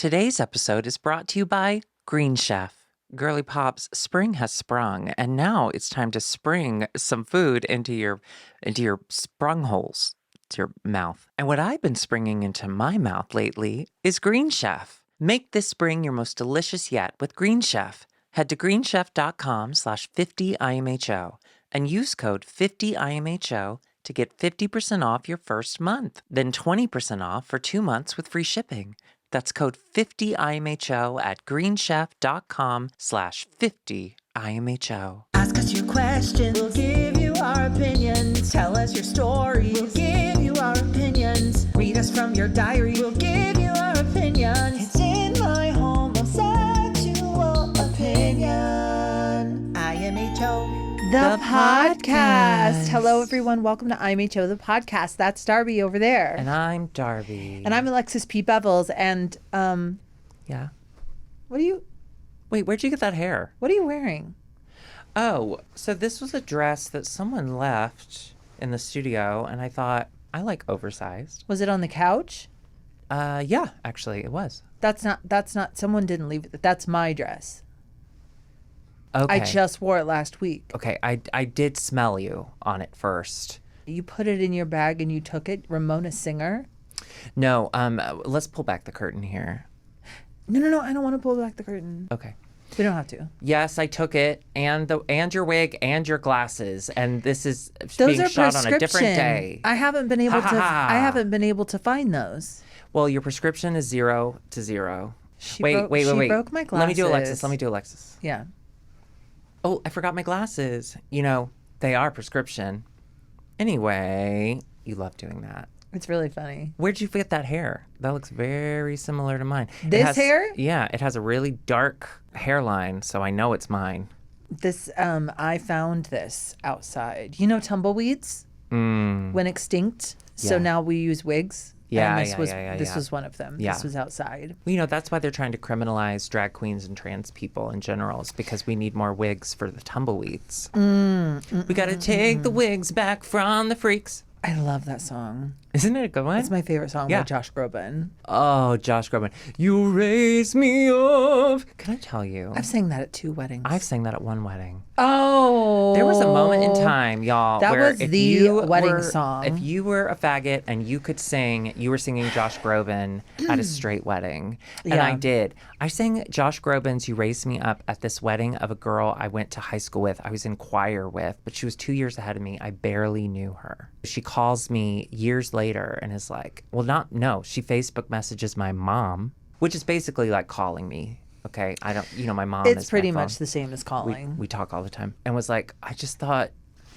Today's episode is brought to you by Green Chef. Girly Pops, spring has sprung, and now it's time to spring some food into your sprung holes, to your mouth. And what I've been springing into my mouth lately is Green Chef. Make this spring your most delicious yet with Green Chef. Head to greenchef.com/50IMHO and use code 50IMHO to get 50% off your first month, then 20% off for 2 months with free shipping. That's code 50IMHO at greenchef.com/50IMHO. Ask us your questions. We'll give you our opinions. Tell us your stories. We'll give you our opinions. Read us from your diary. We'll give you our opinions. It's in my homosexual opinion. IMHO. The podcast. Hello, everyone. Welcome to IMHO, the podcast. That's Darby over there. And I'm Darby. And I'm Alexis P. Bevels. And, Yeah. Wait, where'd you get that hair? what are you wearing? Oh, so this was a dress that someone left in the studio, and I thought, I like oversized. Was it on the couch? Yeah, actually, it was. That's not, someone didn't leave it. That's my dress. Okay. I just wore it last week. Okay, I did smell you on it first. You put it in your bag and you took it? Ramona Singer? No, let's pull back the curtain here. No, I don't want to pull back the curtain. Okay. We don't have to. Yes, I took it, and your wig and your glasses, and this is Those being are shot on a different prescription. day. I haven't been able to. I haven't been able to find those. Well, your prescription is 0 to 0. Wait. Wait. She broke my glasses. Let me do Alexis. Yeah. Oh, I forgot my glasses. You know, they are prescription. Anyway, you love doing that. It's really funny. Where'd you get that hair? That looks very similar to mine. This hair? Yeah, it has a really dark hairline, so I know it's mine. This, I found this outside. You know tumbleweeds? Went extinct. So Yeah. now we use wigs. Yeah, and this yeah. was one of them. Yeah. This was outside. Well, you know, that's why they're trying to criminalize drag queens and trans people in general, is because we need more wigs for the tumbleweeds. We got to take the wigs back from the freaks. I love that song. Isn't it a good one? It's my favorite song Yeah. by Josh Groban. Oh, Josh Groban. You raise me up. Can I tell you? I've sang that at 2 weddings. I've sang that at 1 wedding. Oh. There was a moment in time, y'all, That where was if the you wedding were, song. If you were a faggot and you could sing, you were singing Josh Groban at a straight wedding. And Yeah. I did. I sang Josh Groban's You Raised Me Up at this wedding of a girl I went to high school with. I was in choir with, but she was 2 years ahead of me. I barely knew her. She calls me years later and is like, she Facebook messages my mom, which is basically like calling me. Okay, I don't, my mom It's is pretty my phone. much the same as calling. We talk all the time. And was like, I just thought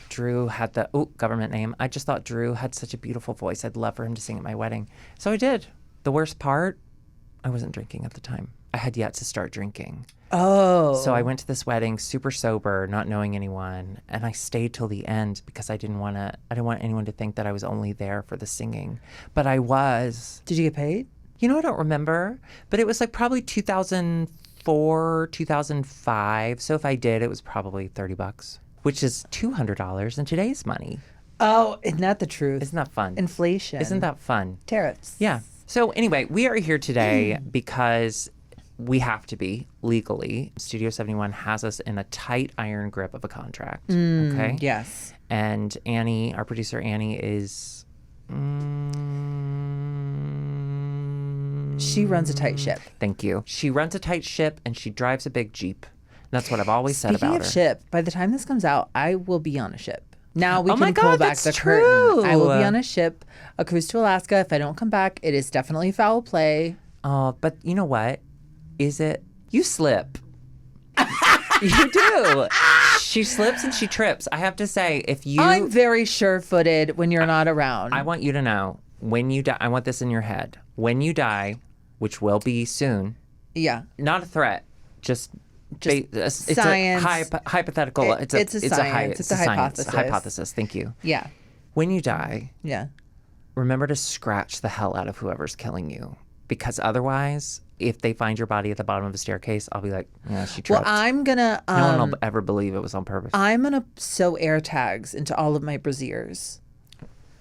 Drew had government name. I just thought Drew had such a beautiful voice. I'd love for him to sing at my wedding. So I did. The worst part, I wasn't drinking at the time. I had yet to start drinking. Oh. So I went to this wedding super sober, not knowing anyone, and I stayed till the end because I didn't want anyone to think that I was only there for the singing. But I was. Did you get paid? You know, I don't remember, but it was like probably 2004, 2005. So if I did, it was probably $30, which is $200 in today's money. Oh, isn't that the truth? Isn't that fun? Inflation. Isn't that fun? Tariffs. Yeah. So anyway, we are here today because we have to be legally. Studio 71 has us in a tight iron grip of a contract. Okay? Yes. And Annie, our producer Annie, is... She runs a tight ship. Thank you. She runs a tight ship and she drives a big Jeep. That's what I've always said Speaking about of her. ship, by the time this comes out, I will be on a ship. Now we Oh my can pull God, back that's the true. curtain. I will be on a ship, a cruise to Alaska. If I don't come back, it is definitely foul play. Oh, but you know what? Is it? You slip. You do. She slips and she trips. I have to say, if you... I'm very sure-footed when you're not around. I want you to know, when you die, I want this in your head. When you die, which will be soon, yeah. not a threat, just it's science. a hypothetical. It's a science. It's a hypothesis. Hypothesis. Thank you. Yeah. When you die, Yeah. remember to scratch the hell out of whoever's killing you, because otherwise, if they find your body at the bottom of a staircase, I'll be like, yeah, she tripped. Well, I'm gonna. No one will ever believe it was on purpose. I'm gonna sew air tags into all of my brasiers.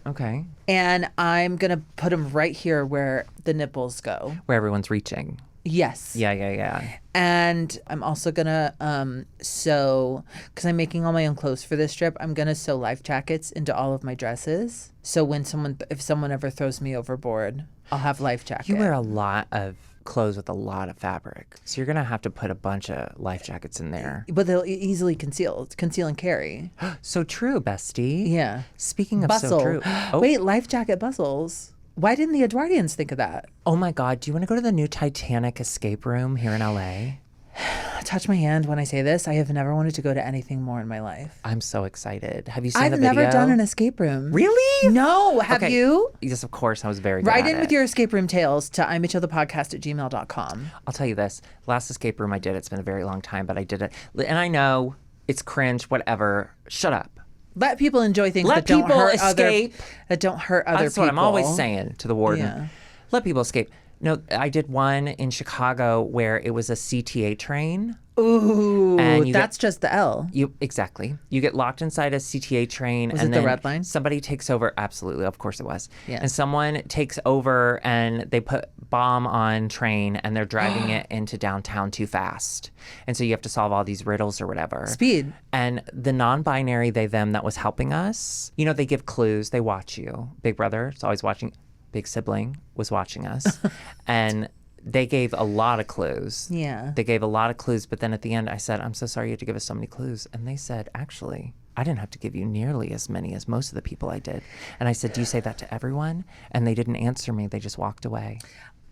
Okay. And I'm gonna put them right here where the nipples go. Where everyone's reaching. Yes. Yeah. And I'm also gonna sew, because I'm making all my own clothes for this trip. I'm gonna sew life jackets into all of my dresses. So if someone ever throws me overboard, I'll have life jacket. You wear a lot of clothes with a lot of fabric, so you're gonna have to put a bunch of life jackets in there. But they'll easily conceal and carry. So true, bestie. Yeah. Speaking of Bustle. so true. Oh, Wait, life jacket bustles. Why didn't the Edwardians think of that? oh my God, do you want to go to the new Titanic escape room here in LA? Touch my hand when I say this. I have never wanted to go to anything more in my life. I'm so excited. Have you seen I've the video? never done an escape room. Really? No. Have Okay. you? Yes, of course. I was very good Write at in it. with your escape room tales to IMHOthepodcast@gmail.com. I'll tell you this. Last escape room I did, it's been a very long time, but I did it. And I know it's cringe, whatever. Shut up. Let people enjoy things Let that don't people hurt escape. that don't hurt other That's people. what I'm always saying to the warden. Yeah. Let people escape. No, I did one in Chicago where it was a CTA train. Ooh, And you that's just the L. Exactly. You get locked inside a CTA train. Was and it the then red line? Somebody takes over. Absolutely. Of course it was. Yeah. And someone takes over and they put bomb on train and they're driving it into downtown too fast. And so you have to solve all these riddles or whatever. Speed. And the non-binary they, them that was helping us, you know, they give clues. They watch you. Big brother is always watching. Big sibling was watching us. And they gave a lot of clues. Yeah. They gave a lot of clues, but then at the end I said, I'm so sorry you had to give us so many clues. And they said, actually, I didn't have to give you nearly as many as most of the people I did. And I said, do you say that to everyone? And they didn't answer me. They just walked away.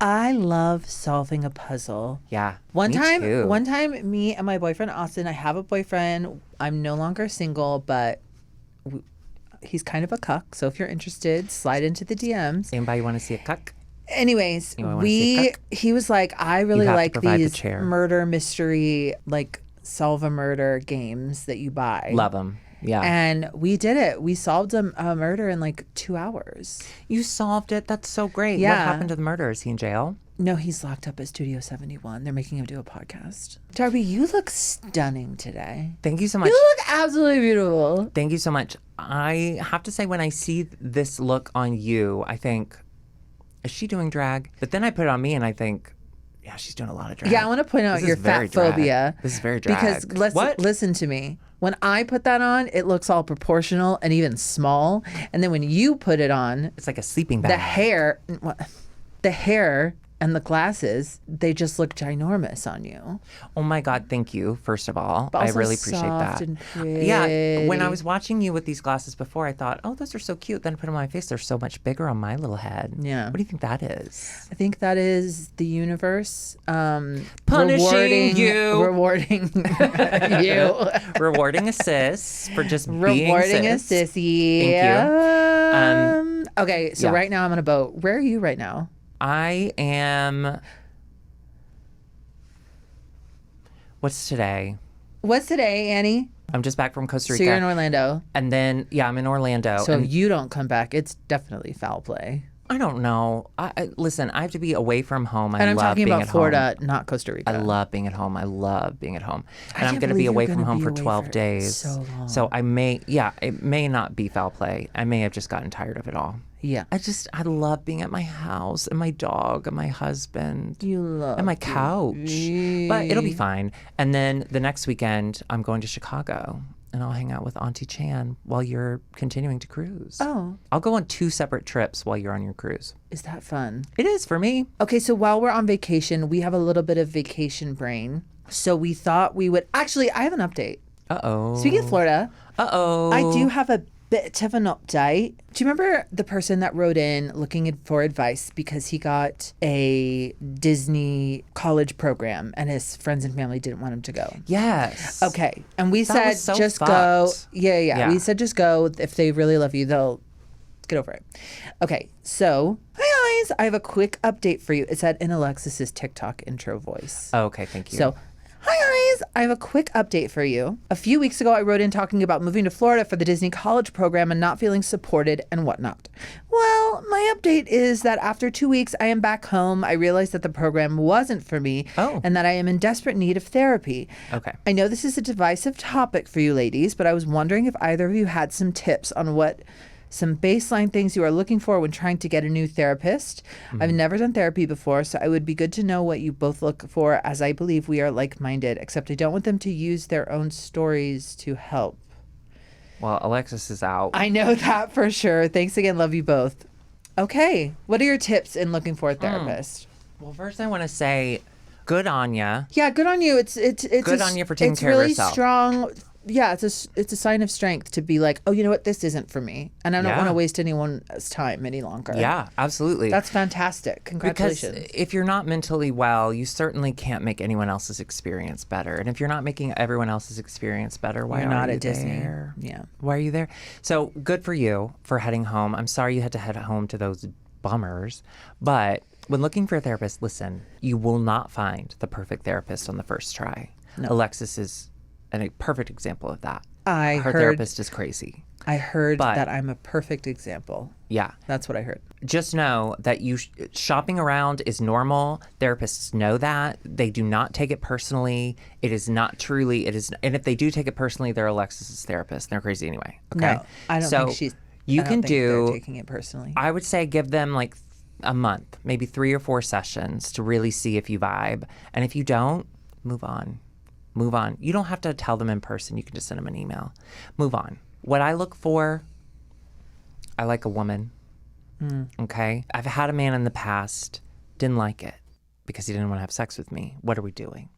I love solving a puzzle. Yeah. One me time, too. me and my boyfriend Austin, I have a boyfriend. I'm no longer single, but he's kind of a cuck. So if you're interested, slide into the DMs. Anybody want to see a cuck? Anyways, You wanna see a cuck? he was like, I really have to like provide the these chair. murder mystery, like solve a murder games that you buy. Love them. Yeah. And we did it. We solved a murder in like 2 hours. You solved it. That's so great. Yeah. What happened to the murderer? Is he in jail? No, he's locked up at Studio 71. They're making him do a podcast. Darby, you look stunning today. Thank you so much. You look absolutely beautiful. Thank you so much. I have to say, when I see this look on you, I think, is she doing drag? But then I put it on me and I think, yeah, she's doing a lot of drag. Yeah, I want to point out This your is very Fatphobia. drag. This is very drag. Because What? listen to me. When I put that on, it looks all proportional and even small. And then when you put it on, It's like a sleeping bag. the hair and the glasses, they just look ginormous on you. Oh my God, thank you, first of all. But I also really appreciate soft that. and pretty. Yeah, when I was watching you with these glasses before, I thought, oh, those are so cute. Then I put them on my face. They're so much bigger on my little head. Yeah. What do you think that is? I think that is the universe Punishing rewarding you, Rewarding a sis for just being rewarding a sis. sissy. Thank you. Okay, so yeah. right now I'm on a boat. Where are you right now? I am. What's today? What's today, Annie? I'm just back from Costa So Rica. you're in Orlando. And then, yeah, I'm in Orlando. So and if you don't come back, it's definitely foul play. I don't know. Listen, I have to be away from home. And I'm love talking being about at Florida, home. not Costa Rica. I love being at home. I love being at home. And I'm can't going to believe be you're away gonna from home be for away 12 for days. so long. So I may not be foul play. I may have just gotten tired of it all. Yeah. I love being at my house and my dog and my husband. You love and my couch. But it'll be fine. And then the next weekend, I'm going to Chicago and I'll hang out with Auntie Chan while you're continuing to cruise. Oh, I'll go on 2 separate trips while you're on your cruise. is that fun? It is for me. Okay, so while we're on vacation, we have a little bit of vacation brain. So we thought we would actually. I have an update. Uh-oh. Speaking of Florida, Uh-oh. I do have a bit of an update. Do you remember the person that wrote in looking for advice because he got a Disney college program and his friends and family didn't want him to go? Yes. Okay. And we That said, was so just go. fucked. Yeah. We said, just go. If they really love you, they'll get over it. Okay. So, hi guys. I have a quick update for you. It's in Alexis's TikTok intro voice. Okay, thank you. So, hi guys, I have a quick update for you. A few weeks ago, I wrote in talking about moving to Florida for the Disney college program and not feeling supported and whatnot. Well, my update is that after 2 weeks, I am back home. I realized that the program wasn't for me and that I am in desperate need of therapy. Okay. I know this is a divisive topic for you ladies, but I was wondering if either of you had some tips on what some baseline things you are looking for when trying to get a new therapist. I've never done therapy before, so it would be good to know what you both look for, as I believe we are like-minded, except I don't want them to use their own stories to help. Well, Alexis is out. I know that for sure. Thanks again. Love you both. Okay. What are your tips in looking for a therapist? Well, first I want to say, good on ya. Yeah, good on you. It's Good on you for taking care of really yourself. Strong. Yeah, it's a sign of strength to be like, oh, you know what, this isn't for me, and I don't want to waste anyone's time any longer. Yeah, absolutely. That's fantastic. Congratulations. Because if you're not mentally well, you certainly can't make anyone else's experience better. And if you're not making everyone else's experience better, why You're are not you at Disney. there? Yeah. Why are you there? So good for you for heading home. I'm sorry you had to head home to those bummers, but when looking for a therapist, listen, you will not find the perfect therapist on the first try. No. Alexis is a perfect example of that. I Her heard therapist is crazy. I heard But- that I'm a perfect example. Yeah. That's what I heard. Just know that shopping around is normal. Therapists know that. They do not take it personally. It is not truly, and if they do take it personally, they're Alexis's therapist. They're crazy anyway. Okay. No, I don't So think she's. you I don't can think they're do, taking it personally. I would say give them like a month, maybe 3 or 4 sessions to really see if you vibe. And if you don't, move on. Move on. You don't have to tell them in person. You can just send them an email. Move on. What I look for, I like a woman. Okay? I've had a man in the past, didn't like it because he didn't want to have sex with me. What are we doing?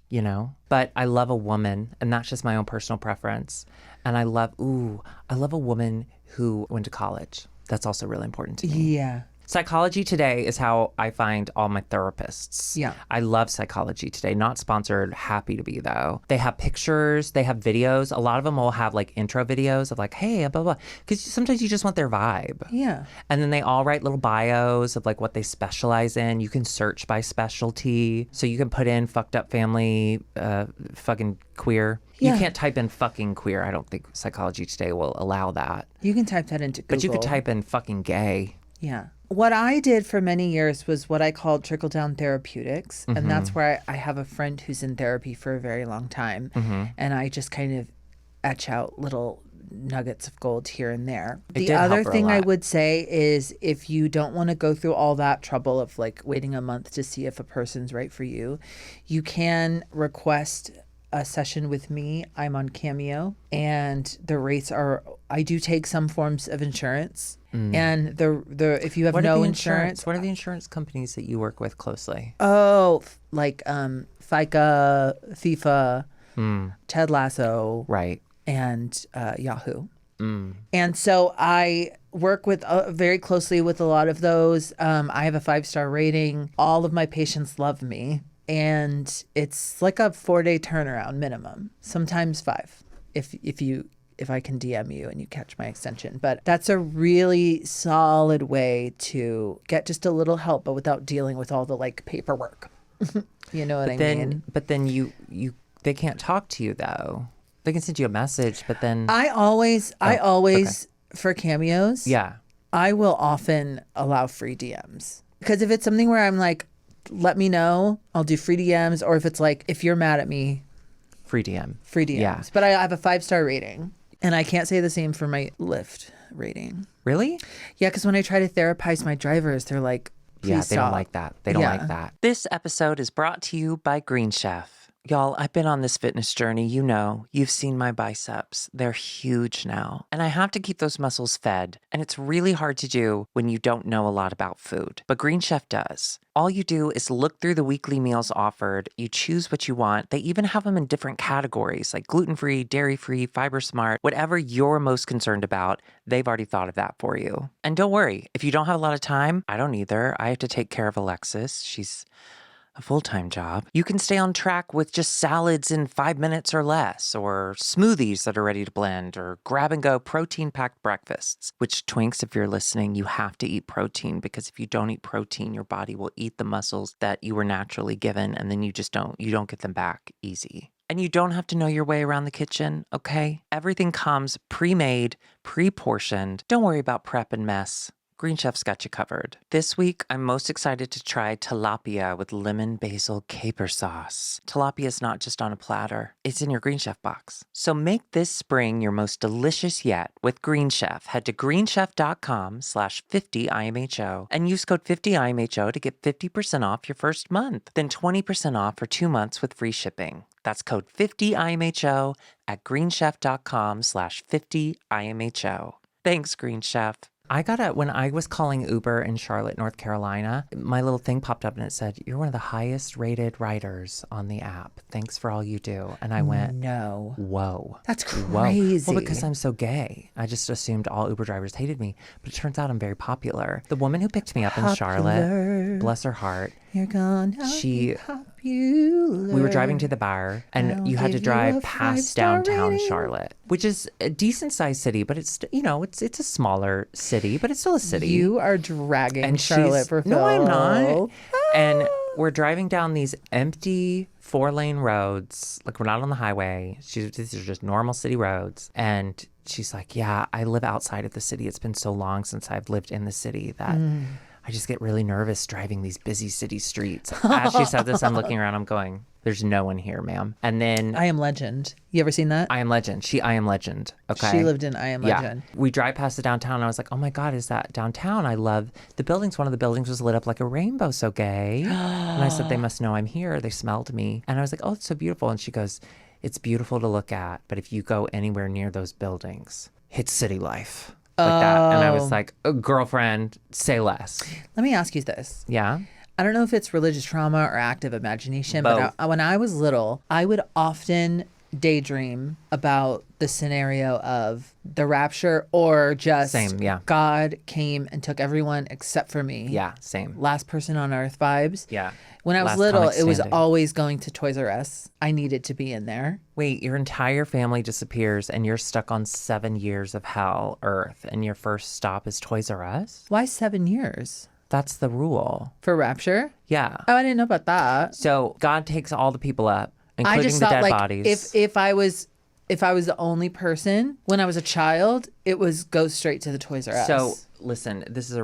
You know? But I love a woman, and that's just my own personal preference. And I love a woman who went to college. That's also really important to me. Yeah. Psychology Today is how I find all my therapists. Yeah. I love Psychology Today. Not sponsored, happy to be though. They have pictures, they have videos. A lot of them will have like intro videos of like, hey, blah, blah. Because sometimes you just want their vibe. Yeah. And then they all write little bios of like what they specialize in. You can search by specialty. So you can put in fucked up family, fucking queer. Yeah. You can't type in fucking queer. I don't think Psychology Today will allow that. You can type that into Google. But you could type in fucking gay. Yeah. What I did for many years was what I called trickledown therapeutics. And that's where I have a friend who's in therapy for a very long time. And I just kind of etch out little nuggets of gold here and there. It The did help other her a thing I lot. would say is if you don't want to go through all that trouble of like waiting a month to see if a person's right for you, you can request a session with me. I'm on Cameo, and the rates are, I do take some forms of insurance. And the if you have What are no the insurance, What are the insurance companies that you work with closely? like FICA, FIFA, Ted Lasso, Right. and Yahoo. And so I work with very closely with a lot of those. I have a 5-star rating. All of my patients love me. And it's like a 4-day turnaround minimum, sometimes 5, if I can DM you and you catch my extension. But that's a really solid way to get just a little help, but without dealing with all the like paperwork. You know what I mean? But then they can't talk to you though. They can send you a message, but then I always for cameos, yeah. I will often allow free DMs. Because if it's something where I'm like, let me know, I'll do free DMs. Or if it's like, if you're mad at me, Free DM. free DMs. Yeah. But I have a 5-star rating. And I can't say the same for my Lyft rating. Really? Yeah, because when I try to therapize my drivers, they're like, please Yeah, they stop. don't like that. They don't Yeah. like that. This episode is brought to you by Green Chef. Y'all, I've been on this fitness journey. You know, you've seen my biceps. They're huge now. And I have to keep those muscles fed. And it's really hard to do when you don't know a lot about food. But Green Chef does. All you do is look through the weekly meals offered. You choose what you want. They even have them in different categories like gluten-free, dairy-free, fiber smart, whatever you're most concerned about, they've already thought of that for you. And don't worry, if you don't have a lot of time, I don't either. I have to take care of Alexis. She's a full-time job. You can stay on track with just salads in 5 minutes or less, or smoothies that are ready to blend, or grab-and-go protein-packed breakfasts, which, twinks, if you're listening, you have to eat protein, because if you don't eat protein, your body will eat the muscles that you were naturally given, and then you don't get them back easy. And you don't have to know your way around the kitchen, okay? Everything comes pre-made, pre-portioned. Don't worry about prep and mess. Green Chef's got you covered. This week, I'm most excited to try tilapia with lemon basil caper sauce. Tilapia is not just on a platter, it's in your Green Chef box. So make this spring your most delicious yet with Green Chef. Head to greenchef.com/50IMHO and use code 50IMHO to get 50% off your first month. Then 20% off for 2 months with free shipping. That's code 50IMHO at greenchef.com/50IMHO. Thanks, Green Chef. When I was calling Uber in Charlotte, North Carolina, my little thing popped up and it said, "You're one of the highest rated riders on the app. Thanks for all you do." And I went, No. whoa. That's Whoa. crazy. Well, because I'm so gay. I just assumed all Uber drivers hated me. But it turns out I'm very popular. The woman who picked me up in Charlotte, bless her heart, You're gonna she... popular. We were driving to the bar, and you had to drive past downtown Charlotte, which is a decent-sized city, but it's it's a smaller city, but it's still a city. You are dragging And Charlotte for Phil. No, I'm not. And we're driving down these empty 4-lane roads, like we're not on the highway. These are just normal city roads, and she's like, "Yeah, I live outside of the city. It's been so long since I've lived in the city that." I just get really nervous driving these busy city streets. As she said this, I'm looking around, I'm going, there's no one here, ma'am. And then I Am Legend. You ever seen that? I Am Legend. I Am Legend. Okay. She lived in I Am Legend. We drive past the downtown and I was like, oh my God, is that downtown? I love the buildings. One of the buildings was lit up like a rainbow, so gay. And I said, they must know I'm here. They smelled me. And I was like, oh, it's so beautiful. And she goes, it's beautiful to look at, but if you go anywhere near those buildings, it's city life. Like that. And I was like, girlfriend, say less. Let me ask you this. Yeah. I don't know if it's religious trauma or active imagination, Both. but when I was little, I would often daydream about the scenario of the rapture or just Same, yeah. God came and took everyone except for me. Yeah, same. Last person on earth vibes. Yeah. When I was Last little, comic it was standing. always going to Toys R Us. I needed to be in there. Wait, your entire family disappears and you're stuck on 7 years of hell, Earth, and your first stop is Toys R Us? Why 7 years? That's the rule. For rapture? Yeah. Oh, I didn't know about that. So God takes all the people up, I including just the thought dead like bodies. if I was the only person when I was a child, it was go straight to the Toys R Us. So listen, this is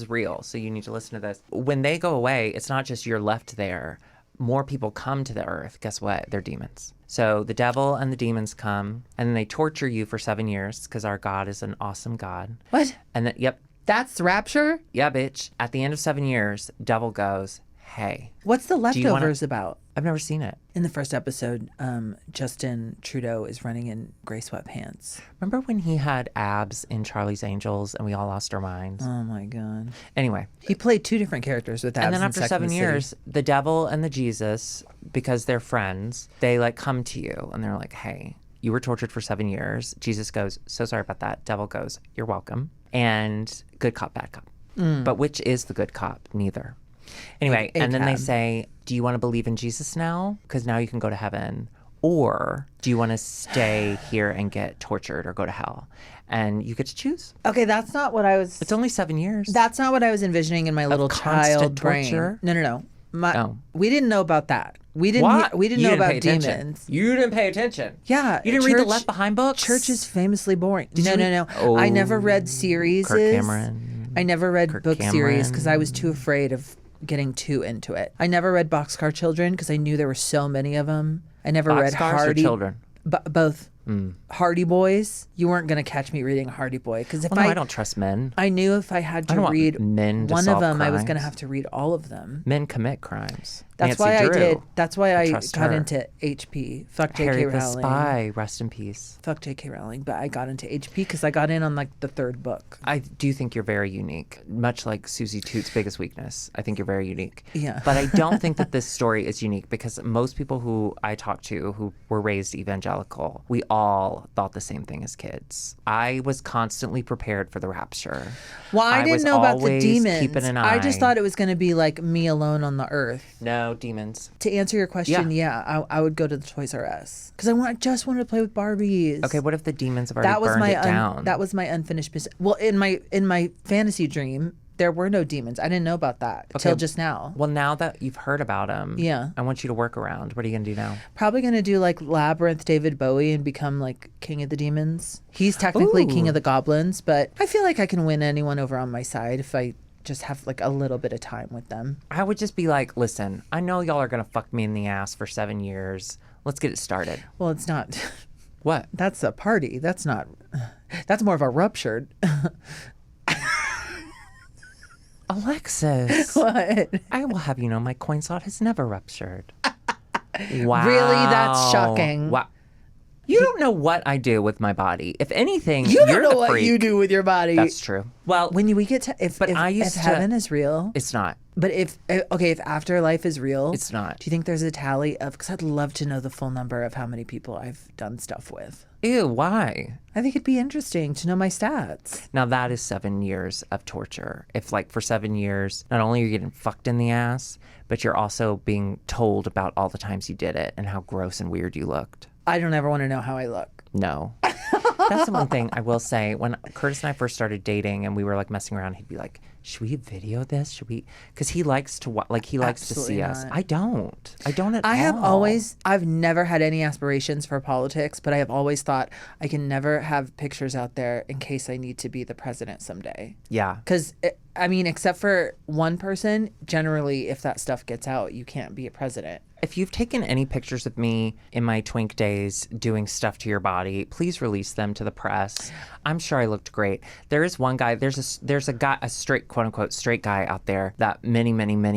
real. So you need to listen to this. When they go away, it's not just you're left there. More people come to the earth. Guess what? They're demons. So the devil and the demons come, and then they torture you for 7 years because our God is an awesome God. What? And then, yep, That's rapture? yeah, bitch. At the end of 7 years, devil goes, hey, What's the you wanna- leftovers about? I've never seen it. In the first episode, Justin Trudeau is running in gray sweatpants. Remember when he had abs in Charlie's Angels and we all lost our minds? Oh my God. Anyway. He played 2 different characters with abs And then in after Sex and 7 the years, City. the devil and the Jesus, because they're friends, they like come to you and they're like, hey, you were tortured for 7 years. Jesus goes, so sorry about that. Devil goes, you're welcome. And good cop, bad cop. But which is the good cop? Neither. Anyway, and then they A-cab. say, do you want to believe in Jesus now? Because now you can go to heaven. Or do you want to stay here and get tortured or go to hell? And you get to choose. Okay, that's not what I was. It's only 7 years. That's not what I was envisioning in my little constant child brain. torture? No. Oh. We didn't know about that. We didn't. What? We didn't You know pay about attention. demons. You didn't pay attention. Yeah, You didn't read the church- Left Behind books? Church is famously boring. you read- No. Oh, I never read series. Kirk Cameron. I never read Kirk book series because I was Cameron. too afraid of getting too into it. I never read Boxcar Children because I knew there were so many of them. I never read Boxcars or Hardy. children? Both. Hardy Boys. You weren't gonna catch me reading Hardy Boy because if Well, no, I don't trust men. I knew if I had I to don't want read men to one of solve them, I was gonna crimes. have to read all of them. Men commit crimes. That's Nancy why I Drew. did. That's why I Trust got her. into HP. Fuck J.K. Harry the Rowling. Spy, rest in peace. Fuck J.K. Rowling. But I got into HP because I got in on like the 3rd book. I do think you're very unique, much like Susie Toot's biggest weakness. I think you're very unique. Yeah. But I don't think that this story is unique because most people who I talk to who were raised evangelical, we all thought the same thing as kids. I was constantly prepared for the rapture. Well, I was didn't know about the always demons. keeping an I just eye. thought it was going to be like me alone on the earth. No, demons. To answer your question, I would go to the Toys R Us because just wanted to play with Barbies. Okay, what if the demons have already that was burned my it down? that was my unfinished business. Well, in my fantasy dream, there were no demons. I didn't know about that until just now. Well, now that you've heard about him, Yeah. I want you to work around. What are you going to do now? Probably going to do like Labyrinth David Bowie and become like king of the demons. He's technically king of the goblins, but I feel like I can win anyone over on my side if I just have like a little bit of time with them. I would just be like, listen, I know y'all are going to fuck me in the ass for 7 years. Let's get it started. Well, it's not. What? That's a party. That's not. That's more of a ruptured. Alexis. What? I will have you know my coin slot has never ruptured. Wow. Really? That's shocking. Wow. You don't know what I do with my body. If anything, You you're don't know the what freak. you do with your body. That's true. Well, When we get to if I used to- heaven is real, it's not. but if afterlife is real, It's not. Do you think there's a tally of? Because I'd love to know the full number of how many people I've done stuff with. Ew, why? I think it'd be interesting to know my stats. Now that is 7 years of torture. If like for 7 years, not only are you getting fucked in the ass, but you're also being told about all the times you did it and how gross and weird you looked. I don't ever want to know how I look. No. That's the one thing I will say. When Curtis and I first started dating and we were like messing around, he'd be like, should we video this? Should we? Because he likes to likes to see Absolutely us. not. I don't. I don't at all. I've never had any aspirations for politics, but I have always thought I can never have pictures out there in case I need to be the president someday. Yeah. Because, I mean, except for one person, generally, if that stuff gets out, you can't be a president. If you've taken any pictures of me in my twink days doing stuff to your body, please release them to the press. I'm sure I looked great. There is one guy, there's a guy, a straight, quote unquote, straight guy out there that many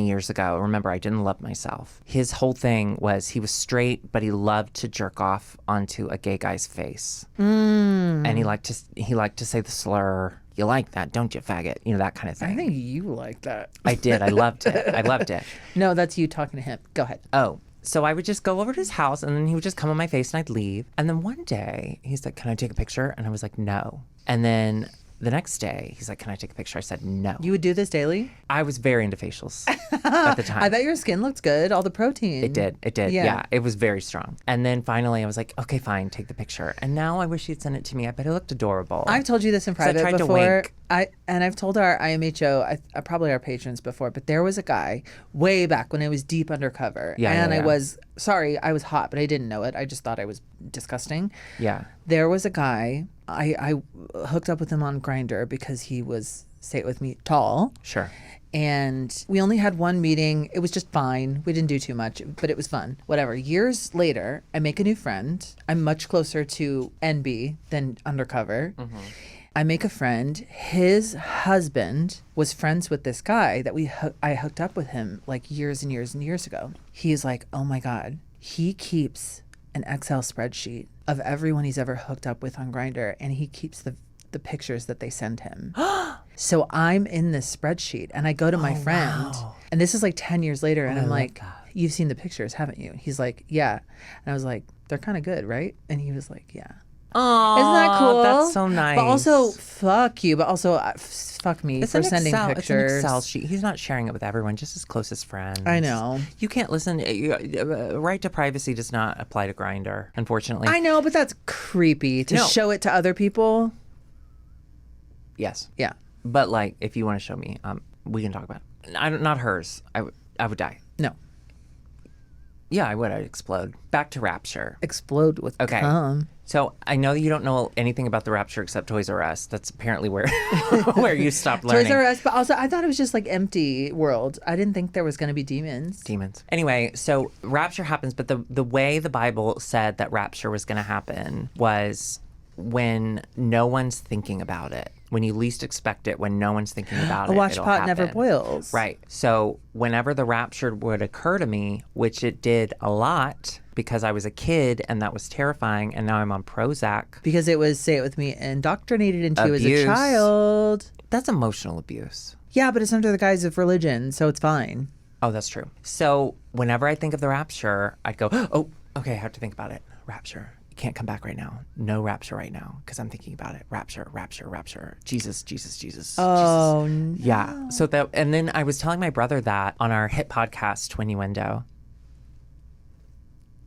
years ago, remember, I didn't love myself. His whole thing was he was straight, but he loved to jerk off onto a gay guy's face. And he liked to say the slur, you like that, don't you, faggot? You know, that kind of thing. I think you like that. I did. I loved it. I loved it. No, that's you talking to him. Go ahead. Oh, so I would just go over to his house and then he would just come on my face and I'd leave. And then one day he's like, can I take a picture? And I was like, no. And then the next day he's like, can I take a picture? I said, no. You would do this daily? I was very into facials at the time. I bet your skin looked good. All the protein. It did. Yeah. Yeah. It was very strong. And then finally I was like, okay, fine, take the picture. And now I wish he'd sent it to me. I bet it looked adorable. I've told you this in 'Cause I private tried to before. wink. And I've told our IMHO, probably our patrons before, but there was a guy way back when I was deep undercover. Yeah, and yeah, yeah. I was, sorry, I was hot, but I didn't know it. I just thought I was disgusting. Yeah. There was a guy, I hooked up with him on Grindr because he was, say it with me, tall. Sure. And we only had one meeting. It was just fine. We didn't do too much, but it was fun. Whatever. Years later, I make a new friend. I'm much closer to NB than undercover. I make a friend. His husband was friends with this guy that I hooked up with him like years and years and years ago. He's like, oh my God. He keeps an Excel spreadsheet of everyone he's ever hooked up with on Grindr, and he keeps the pictures that they send him. So I'm in this spreadsheet and I go to my friend, and this is like 10 years later, and I'm like, you've seen the pictures, haven't you? He's like, yeah. And I was like, they're kind of good, right? And he was like, yeah. Oh, Isn't that cool? That's so nice. But also, fuck you. But also, fuck me for sending It's pictures. an Excel sheet. He's not sharing it with everyone, just his closest friends. I know. You can't listen. Right to privacy does not apply to Grindr, unfortunately. I know, but that's creepy to No. show it to other people. Yes. Yeah. But like, if you want to show me, we can talk about it. Not hers. I would die. No. Yeah, I would. I'd explode. Back to Rapture. Explode with Okay. cum. So I know you don't know anything about the Rapture except Toys R Us. That's apparently where where you stopped learning. Toys R Us, but also I thought it was just like empty world. I didn't think there was going to be demons. Demons. Anyway, so Rapture happens, but the way the Bible said that Rapture was going to happen was when no one's thinking about it. When you least expect it, when no one's thinking about A it, watch it'll pot never happen. boils. Right. So whenever the rapture would occur to me, which it did a lot because I was a kid and that was terrifying, and now I'm on Prozac. Because it was, say it with me, indoctrinated into you as Abuse. a child. That's emotional abuse. Yeah, but it's under the guise of religion, so it's fine. Oh, that's true. So whenever I think of the rapture, I'd go, oh, okay, I have to think about it. Rapture. You can't come back right now. No rapture right now because I'm thinking about it. Rapture, rapture, rapture. Jesus, Jesus, Jesus. Oh, Jesus. no. Yeah. So that, and then I was telling my brother that on our hit podcast, Twinny Window.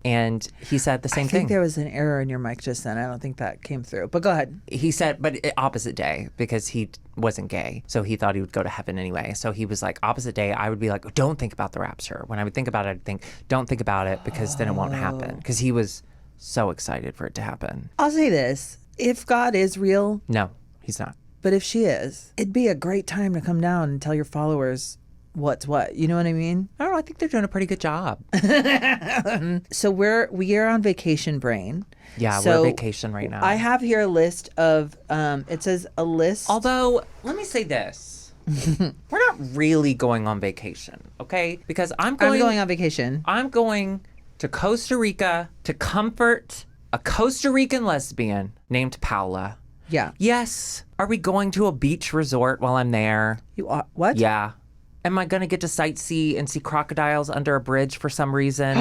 And he said the same I think thing. there was an error in your mic just then. I don't think that came through. But go ahead. He said, but opposite day, because he wasn't gay. So he thought he would go to heaven anyway. So he was like, opposite day, I would be like, don't think about the rapture. When I would think about it, I'd think, don't think about it because then it won't happen. Because he was so excited for it to happen. I'll say this. If God is real, No, he's not. but if she is, it'd be a great time to come down and tell your followers what's what. You know what I mean? I don't know. I think they're doing a pretty good job. So we are on vacation brain. Yeah, So we're vacation right now. I have here a list of, it says a list. Although, let me say this. We're not really going on vacation, okay? Because I'm going on vacation. I'm going to Costa Rica to comfort a Costa Rican lesbian named Paula. Yeah. Yes. Are we going to a beach resort while I'm there? You are, what? Yeah. Am I going to get to sightsee and see crocodiles under a bridge for some reason?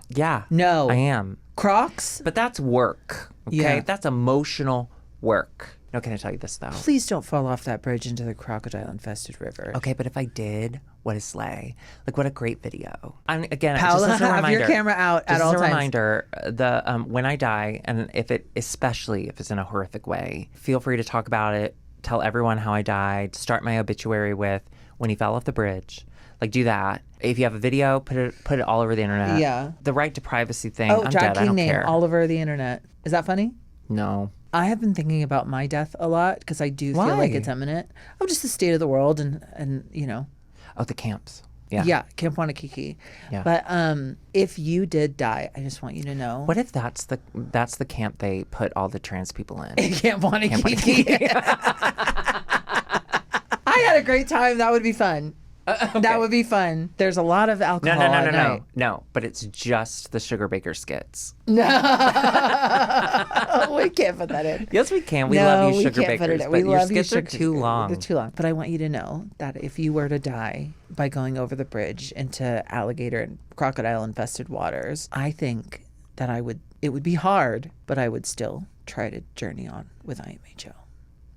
Yeah. No. I am. Crocs? But that's work, okay? Yeah. That's emotional work. No, can I tell you this, though? Please don't fall off that bridge into the crocodile-infested river. Okay, but if I did, what a slay. Like, what a great video. Again, Paula, just as a have reminder, your camera out at just all as a times. reminder, when I die, and especially if it's in a horrific way, feel free to talk about it. Tell everyone how I died. Start my obituary with when he fell off the bridge. Like, do that. If you have a video, put it all over the internet. Yeah. The right to privacy thing. Oh, I'm drag dead. I king don't name care. all over the internet. Is that funny? No. I have been thinking about my death a lot because I do feel Why? like it's imminent. Oh, just the state of the world and you know. Oh, the camps. Yeah. Yeah, Camp Wanakiki. Yeah. But if you did die, I just want you to know. What if that's the camp they put all the trans people in? Camp Wanakiki. I had a great time. That would be fun. Okay. That would be fun. There's a lot of alcohol. No. But it's just the Sugar Baker skits. No, we can't put that in. Yes, we can. We No, love you, we Sugar can't put Bakers. it in. But We your love you, skits are Sugar too Bakers. long. They're too long. But I want you to know that if you were to die by going over the bridge into alligator and crocodile infested waters, I think that it would be hard, but I would still try to journey on with IMHO.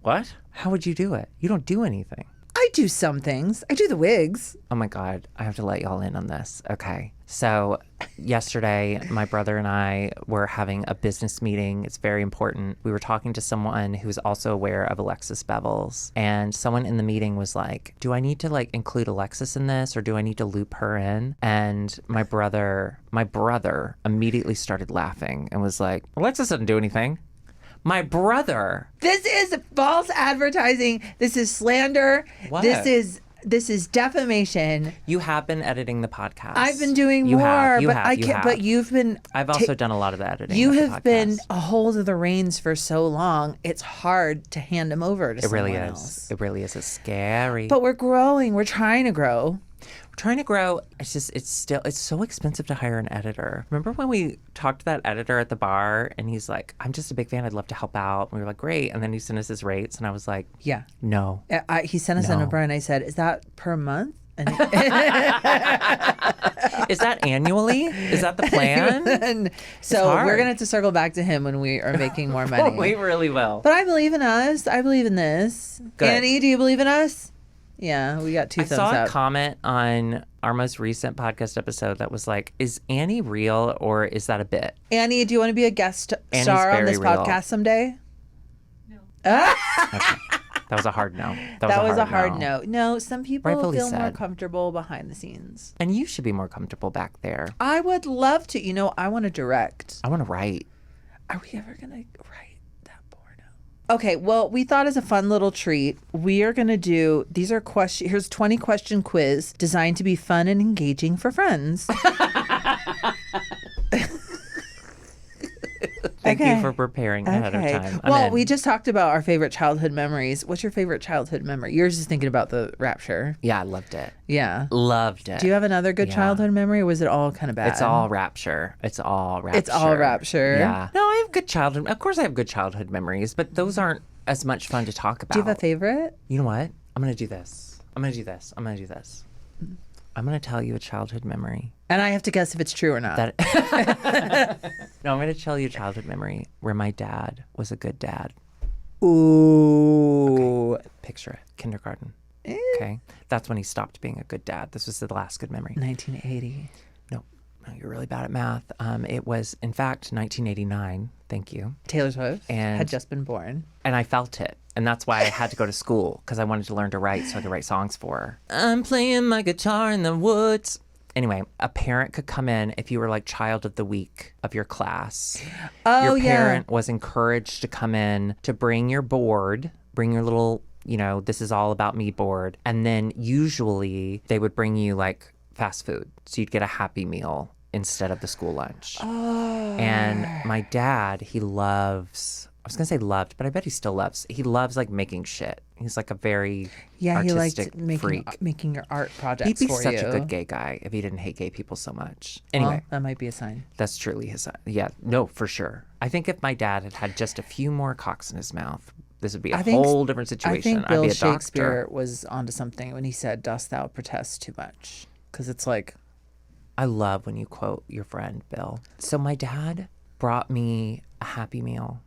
What? How would you do it? You don't do anything. I do some things. I do the wigs. Oh my God, I have to let y'all in on this. Okay. So yesterday, my brother and I were having a business meeting. It's very important. We were talking to someone who's also aware of Alexis Bevels. And someone in the meeting was like, do I need to include Alexis in this or do I need to loop her in? And my brother immediately started laughing and was like, Alexis doesn't do anything. My brother. This is false advertising. This is slander. What? This is defamation. You have been editing the podcast. I've been doing You more, have, you but have, I you can't. have. But you've been. I've also done a lot of the editing. You of the have been podcast. a hold of the reins for so long. It's hard to hand them over to It someone really is. else. It really is. It's scary. But we're growing. We're trying to grow. We're trying to grow. It's so expensive to hire an editor. Remember when we talked to that editor at the bar and he's like, I'm just a big fan. I'd love to help out. And we were like, great. And then he sent us his rates. And I was like, Yeah. no. He sent us a number, and I said, "Is that per month?" And Is that annually? Is that the plan? and so hard. we're gonna have to circle back to him when we are making more money. We really will. But I believe in us. I believe in this. Good. Annie, do you believe in us? Yeah, we got two I thumbs saw a up. comment on our most recent podcast episode that was like, is Annie real or is that a bit? Annie, do you want to be a guest Annie's star on very this real. podcast someday? Okay. That was a hard no. That was a hard no. No, some people Rightfully feel more said. comfortable behind the scenes. And you should be more comfortable back there. I would love to. You know, I want to direct. I want to write. Are we ever going to write that porno? Okay, well, we thought as a fun little treat, we are going to do, these are questions, here's 20 question quiz designed to be fun and engaging for friends. Thank Okay. you for preparing ahead of time. I'm Well, in. we just talked about our favorite childhood memories. What's your favorite childhood memory? Yours is thinking about the Rapture. Yeah, I loved it. Yeah. Loved it. Do you have another good Yeah. childhood memory, or was it all kind of bad? It's all Rapture. It's all Rapture. It's all Rapture. Yeah. No, I have good childhood. Of course, I have good childhood memories, but those aren't as much fun to talk about. Do you have a favorite? You know what? I'm gonna do this. I'm gonna do this. I'm gonna do this. I'm gonna tell you a childhood memory. And I have to guess if it's true or not. No, I'm gonna tell you a childhood memory where my dad was a good dad. Ooh. Picture it. Kindergarten. Okay. That's when he stopped being a good dad. This was the last good memory. 1980. No, you're really bad at math. It was, in fact, 1989. Thank you. Taylor Swift And- had just been born. And I felt it. And that's why I had to go to school, because I wanted to learn to write so I could write songs for her. I'm playing my guitar in the woods. Anyway, a parent could come in if you were like child of the week of your class. Oh, your yeah. parent was encouraged to come in to bring your board, bring your little, this is all about me board. And then usually they would bring you like fast food. So you'd get a Happy Meal instead of the school lunch. Oh. And my dad, he loves, I was going to say loved, but I bet he still loves. He loves like making shit. He's like a very artistic he liked freak. making your art projects He'd be for such you. a good gay guy if he didn't hate gay people so much. Well, Anyway, that might be a sign. that's truly his. Yeah, no, for sure. I think if my dad had had just a few more cocks in his mouth, this would be a whole different situation. I think Bill I'd be a Shakespeare doctor. was onto something when he said, "Dost thou protest too much?" Because it's like, I love when you quote your friend Bill. So my dad brought me a Happy Meal.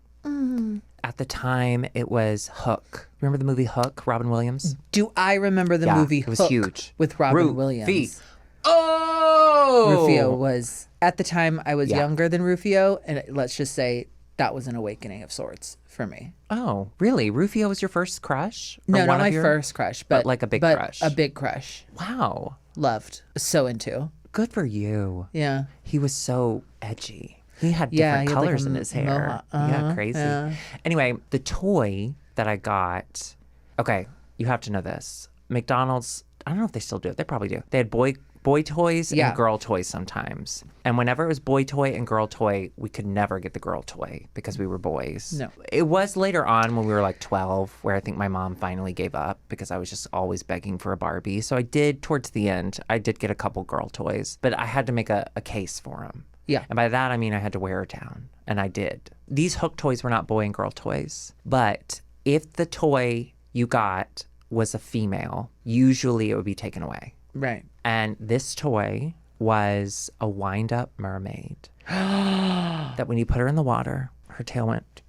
At the time, it was Hook. Remember the movie Hook, Robin Williams? do I remember the Yeah, movie it was Hook huge. with Robin Rufy. Williams? Oh! Rufio was, at the time, I was Yeah. younger than Rufio, and let's just say that was an awakening of sorts for me. Oh, really? Rufio was your first crush? Or No, one not of my your- first crush, but like a big crush. A big crush. Wow. Loved. So into. Good for you. Yeah. He was so edgy. He had Yeah, different he had, like, colors a in his hair. mohawk. Yeah, crazy. yeah. Anyway, the toy that I got, okay, you have to know this. McDonald's, I don't know if they still do it. They probably do. They had boy toys Yeah. and girl toys sometimes. And whenever it was boy toy and girl toy, we could never get the girl toy because we were boys. No. It was later on when we were like 12 where I think my mom finally gave up because I was just always begging for a Barbie. So I did, towards the end, I did get a couple girl toys, but I had to make a case for them. Yeah. And by that, I mean I had to wear her down. And I did. These Hook toys were not boy and girl toys. But if the toy you got was a female, usually it would be taken away. Right. And this toy was a wind-up mermaid. That when you put her in the water, her tail went...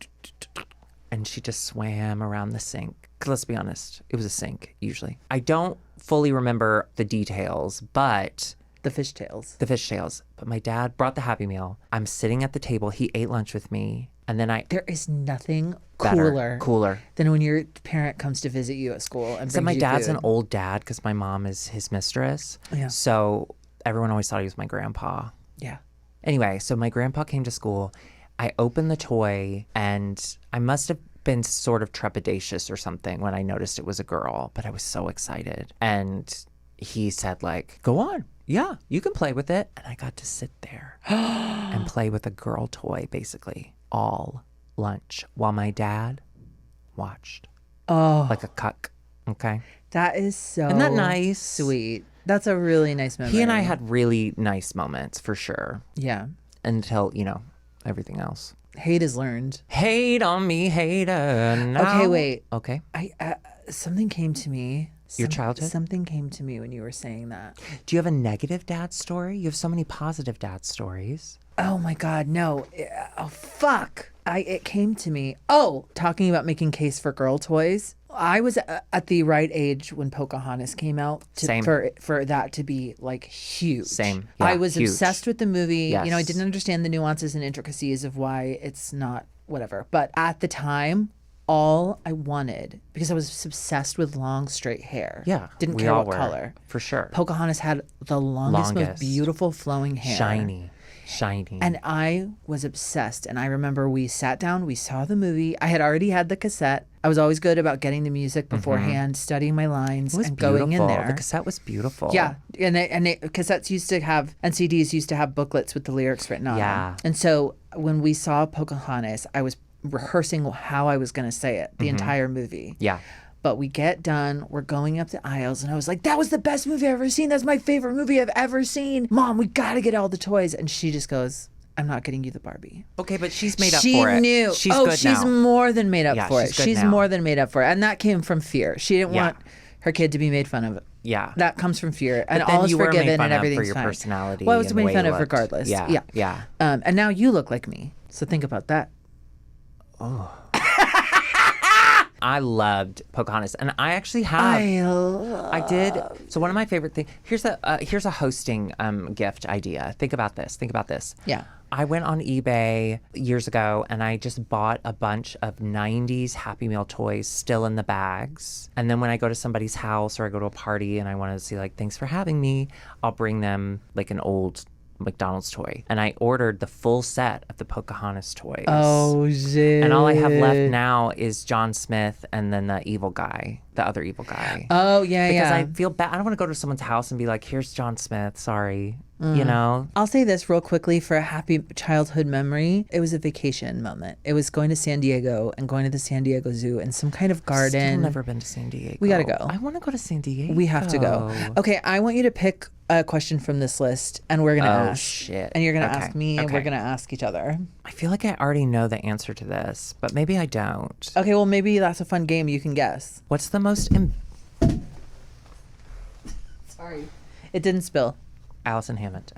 and she just swam around the sink. 'Cause let's be honest, it was a sink, usually. I don't fully remember the details, but... The fishtails. the fishtails. But my dad brought the Happy Meal. I'm sitting at the table. He ate lunch with me. And then I... There is nothing Better, cooler. than when your parent comes to visit you at school and So brings my you dad's food. an old dad because my mom is his mistress. Yeah. So everyone always thought he was my grandpa. Yeah. Anyway, so my grandpa came to school. I opened the toy and I must have been sort of trepidatious or something when I noticed it was a girl, but I was so excited. And he said like, go on. Yeah, you can play with it. And I got to sit there and play with a girl toy basically all lunch while my dad watched Oh, like a cuck. Okay. that is so Isn't that nice? sweet. That's a really nice memory. He and I had really nice moments for sure Yeah. until, everything else. Hate is learned. Hate on me, hater. Now. Okay, wait. Okay. Something came to me. Your childhood? Something came to me when you were saying that. Do you have a negative dad story? You have so many positive dad stories. Oh my God, no. Oh, fuck. It came to me. Oh, talking about making case for girl toys. I was at the right age when Pocahontas came out Same. for that to be like huge. Same. I Yeah, was huge. obsessed with the movie. Yes. I didn't understand the nuances and intricacies of why it's not whatever. But at the time, all I wanted, because I was obsessed with long straight hair. Yeah. Didn't we care all what were, color. For sure. Pocahontas had the longest, most beautiful flowing hair. Shiny. And I was obsessed. And I remember we sat down, we saw the movie. I had already had the cassette. I was always good about getting the music beforehand, studying my lines, It was and beautiful. going in there. The cassette was beautiful. Yeah, and cassettes used to have, and CDs used to have booklets with the lyrics written on Yeah. them. And so when we saw Pocahontas, I was rehearsing how I was going to say it the entire movie. Yeah. But we get done, we're going up the aisles, and I was like, that was the best movie I've ever seen. That's my favorite movie I've ever seen. Mom, we got to get all the toys. And she just goes, I'm not getting you the Barbie. Okay, but she's made up She for it. knew. She's oh, good she's now. more than made up Yeah, for it. she's good She's now. more than made up for it. And that came from fear. She didn't Yeah. want her kid to be made fun of. Yeah. That comes from fear. And But then all is you were made forgiven fun and of for everything's your fine. personality Well, I was and the made way fun you of looked. regardless. Yeah, yeah. And now you look like me. So think about that. I loved Pocahontas. And I actually have. I did. So one of my favorite things. Here's a hosting gift idea. Think about this. Yeah. I went on eBay years ago and I just bought a bunch of 90s Happy Meal toys still in the bags. And then when I go to somebody's house or I go to a party and I want to say like, thanks for having me, I'll bring them like an old McDonald's toy. And I ordered the full set of the Pocahontas toys. Oh, shit. And all I have left now is John Smith and then the other evil guy. Oh, yeah, because yeah. I feel bad. I don't want to go to someone's house and be like, here's John Smith, sorry. You know? I'll say this real quickly for a happy childhood memory. It was a vacation moment. It was going to San Diego and going to the San Diego Zoo and some kind of garden. Still never been to San Diego. We gotta go. I want to go to San Diego. We have to go. Okay, I want you to pick a question from this list and we're going to ask. Shit. And you're going to Okay. ask me and Okay. we're going to ask each other. I feel like I already know the answer to this, but maybe I don't. Okay, well, maybe that's a fun game you can guess. What's the most... Sorry. It didn't spill. Allison Hammond.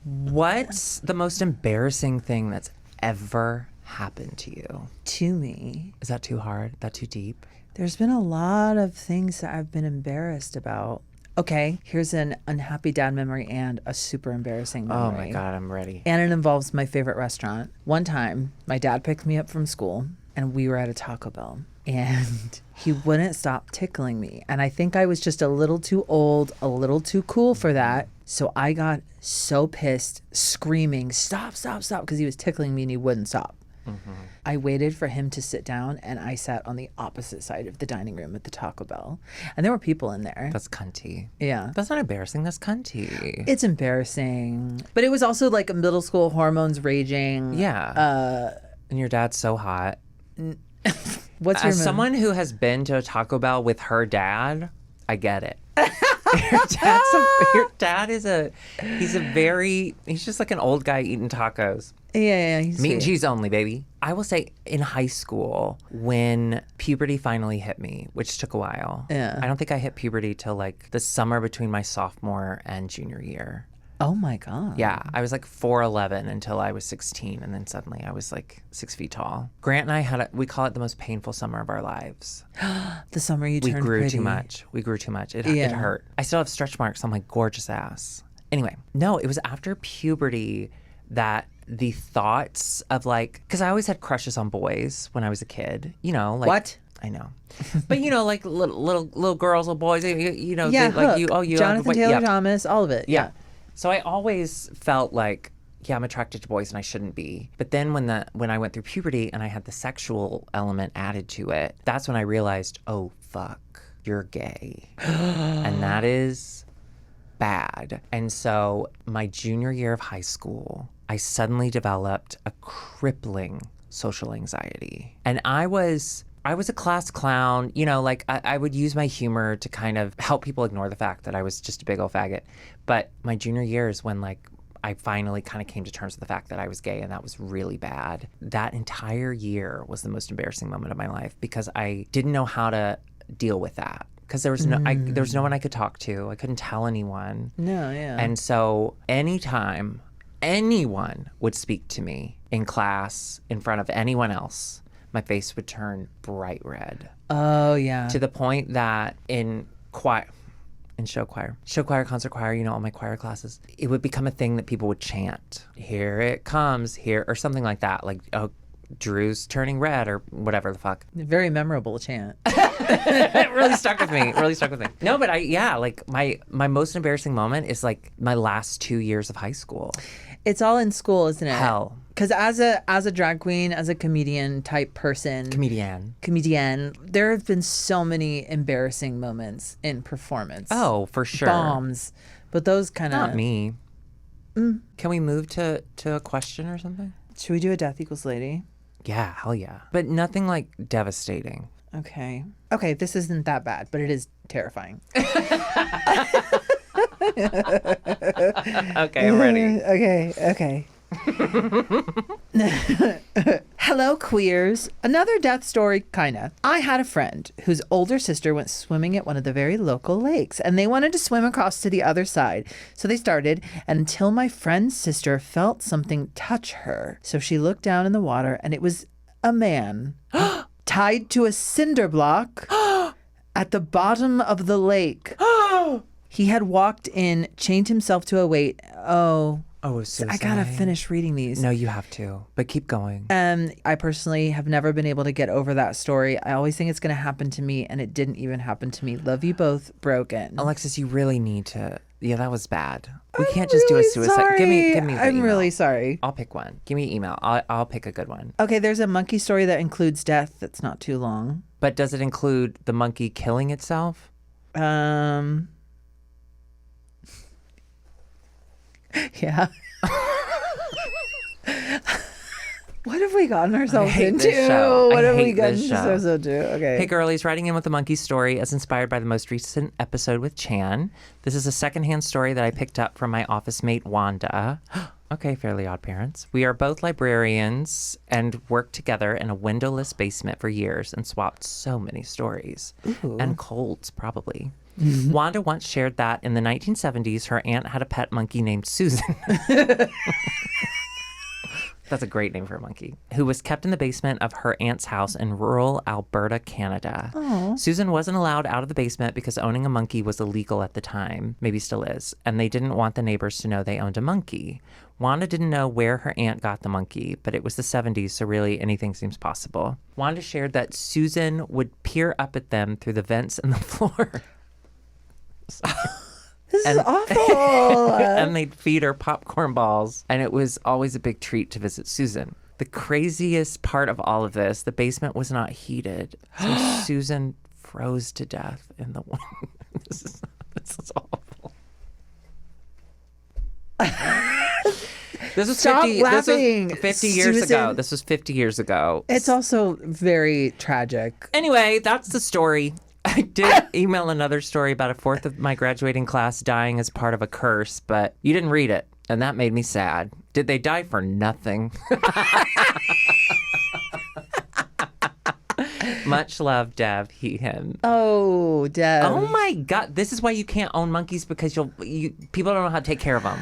What's the most embarrassing thing that's ever happened to you? To me. Is that too hard? That too deep? There's been a lot of things that I've been embarrassed about. Okay, here's an unhappy dad memory and a super embarrassing memory. Oh my God, I'm ready. And it involves my favorite restaurant. One time, my dad picked me up from school and we were at a Taco Bell. And he wouldn't stop tickling me. And I think I was just a little too old, a little too cool for that. So I got so pissed, screaming, stop, because he was tickling me and he wouldn't stop. Mm-hmm. I waited for him to sit down and I sat on the opposite side of the dining room at the Taco Bell. And there were people in there. That's cunty. Yeah. That's not embarrassing. That's cunty. It's embarrassing. But it was also like a middle school, hormones raging. Yeah. And your dad's so hot. What's your As someone who has been to a Taco Bell with her dad, I get it. Your dad is he's just like an old guy eating tacos. Yeah, he's Meat and sweet. cheese only, baby. I will say in high school, when puberty finally hit me, which took a while. Yeah. I don't think I hit puberty till like the summer between my sophomore and junior year. Oh my God. Yeah, I was like 4'11" until I was 16, and then suddenly I was like 6 feet tall. Grant and I we call it the most painful summer of our lives. The summer you We turned grew pretty. too much. It Yeah. hurt. I still have stretch marks on my gorgeous ass. Anyway, no, it was after puberty that the thoughts of like, because I always had crushes on boys when I was a kid. You know, like What? I know, but you know, like little girls, little boys. You know, Yeah, like Hook. you. Jonathan wait, Taylor yeah. Thomas, all of it. Yeah. So I always felt like, yeah, I'm attracted to boys and I shouldn't be. But then when I went through puberty and I had the sexual element added to it, that's when I realized, oh, fuck, you're gay. And that is bad. And so my junior year of high school, I suddenly developed a crippling social anxiety. And I was a class clown, you know, like I would use my humor to kind of help people ignore the fact that I was just a big old faggot. But my junior year is when like I finally kind of came to terms with the fact that I was gay, and that was really bad. That entire year was the most embarrassing moment of my life because I didn't know how to deal with that. Because there was no one I could talk to. I couldn't tell anyone. No, yeah. And so anytime anyone would speak to me in class in front of anyone else, my face would turn bright red. Oh, yeah. To the point that in show choir, concert choir, you know, all my choir classes, it would become a thing that people would chant, here it comes, here, or something like that. Like, oh, Drew's turning red or whatever the fuck. Very memorable chant. It really stuck with me. No, but like my most embarrassing moment is like my last 2 years of high school. It's all in school, isn't it? Hell. Because as a drag queen, as a comedian type person, comedian, there have been so many embarrassing moments in performance. Oh, for sure. Bombs. But those kind of... Not me. Can we move to a question or something? Should we do a Death Equals Lady? Yeah, hell yeah. But nothing like devastating. Okay. Okay, this isn't that bad, but it is terrifying. Okay, I'm ready. Okay. Hello, queers. Another death story, kinda. I had a friend whose older sister went swimming at one of the very local lakes, and they wanted to swim across to the other side. So they started, until my friend's sister felt something touch her. So she looked down in the water, and it was a man. tied to a cinder block at the bottom of the lake. He had walked in, chained himself to a weight. Oh, suicide. I gotta finish reading these. No, you have to, but keep going. I personally have never been able to get over that story. I always think it's gonna happen to me, and it didn't even happen to me. Love you both, Broken. Alexis, you really need to. Yeah, that was bad. We can't just do a suicide. Sorry. Give me. The I'm email. really sorry. I'll pick one. Give me email. I'll pick a good one. Okay, there's a monkey story that includes death. That's not too long. But does it include the monkey killing itself? Yeah. What have we gotten ourselves into? This show. What I have we hate gotten this show. ourselves into? Okay. Hey girlies, writing in with a monkey story as inspired by the most recent episode with Chan. This is a secondhand story that I picked up from my office mate Wanda. Okay, Fairly Odd Parents. We are both librarians and worked together in a windowless basement for years and swapped so many stories. Ooh. And colds, probably. Wanda once shared that in the 1970s, her aunt had a pet monkey named Susan. That's a great name for a monkey. Who was kept in the basement of her aunt's house in rural Alberta, Canada. Aww. Susan wasn't allowed out of the basement because owning a monkey was illegal at the time, maybe still is, and they didn't want the neighbors to know they owned a monkey. Wanda didn't know where her aunt got the monkey, but it was the 70s, so really anything seems possible. Wanda shared that Susan would peer up at them through the vents in the floor. This is awful. And they'd feed her popcorn balls, and it was always a big treat to visit Susan. The craziest part of all of this, the basement was not heated, so Susan froze to death in the This is awful. This was Stop 50, laughing, this was 50 years Susan. ago. This was 50 years ago. It's also very tragic. Anyway, that's the story. I did email another story about a fourth of my graduating class dying as part of a curse, but you didn't read it, and that made me sad. Did they die for nothing? Much love, Dev, he, him. Oh, Dev. Oh my God. This is why you can't own monkeys, because people don't know how to take care of them.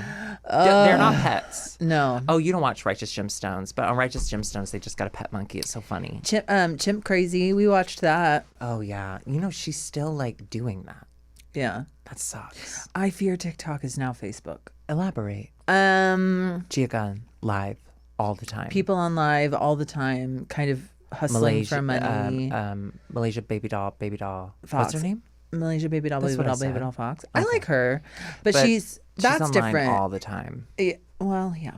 They're not pets. No. Oh, you don't watch Righteous Gemstones, but on Righteous Gemstones, they just got a pet monkey. It's so funny. Chimp Crazy. We watched that. Oh, yeah. You know, she's still like doing that. Yeah. That sucks. I fear TikTok is now Facebook. Elaborate. Gia Gunn, live all the time. People on live all the time, kind of hustling for money. Malaysia Baby Doll. Fox. What's her name? Malaysia Baby Doll, That's Baby what I Doll, Baby said. Doll Fox. I Okay. like her, but But she's that's online different. all the time. Yeah, well, yeah.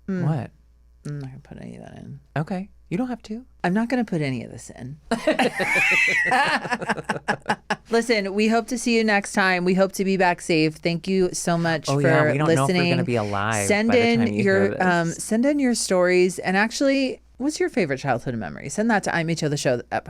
What? I'm not gonna put any of that in. Okay. You don't have to. I'm not gonna put any of this in. Listen, we hope to see you next time. We hope to be back safe. Thank you so much for We don't know if listening. we're gonna be alive. Send by the in time you your hear this. send in your stories, and actually, what's your favorite childhood memory? Send that to IMHO the show at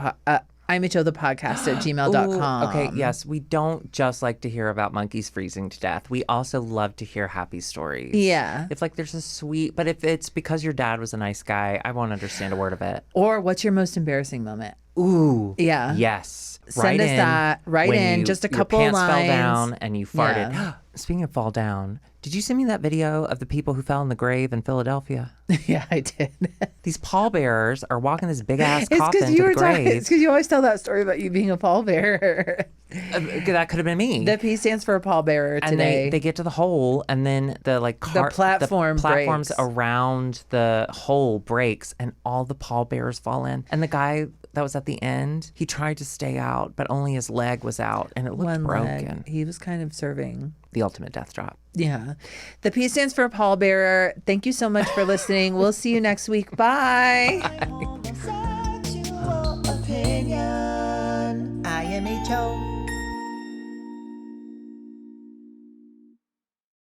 IMHOthepodcast at gmail.com. Ooh, okay, yes. We don't just like to hear about monkeys freezing to death. We also love to hear happy stories. Yeah. If like there's a sweet, but if it's because your dad was a nice guy, I won't understand a word of it. Or what's your most embarrassing moment? Ooh. Yeah. Yes. Send us that. Write when in just a your couple pants lines. fell down and you farted. Yeah. Speaking of fall down, did you send me that video of the people who fell in the grave in Philadelphia? Yeah, I did. These pallbearers are walking this big ass It's coffin because to you the were talking. grave. It's because you always tell that story about you being a pallbearer. That could have been me. The P stands for a pallbearer And today. they get to the hole, and then the platform platforms breaks. around the hole breaks, and all the pallbearers fall in. And the guy that was at the end, he tried to stay out, but only his leg was out, and it looked One broken. leg. He was kind of serving. The ultimate death drop. Yeah. The P stands for pallbearer. Thank you so much for listening. We'll see you next week. Bye. Homosexual opinion. IMHO.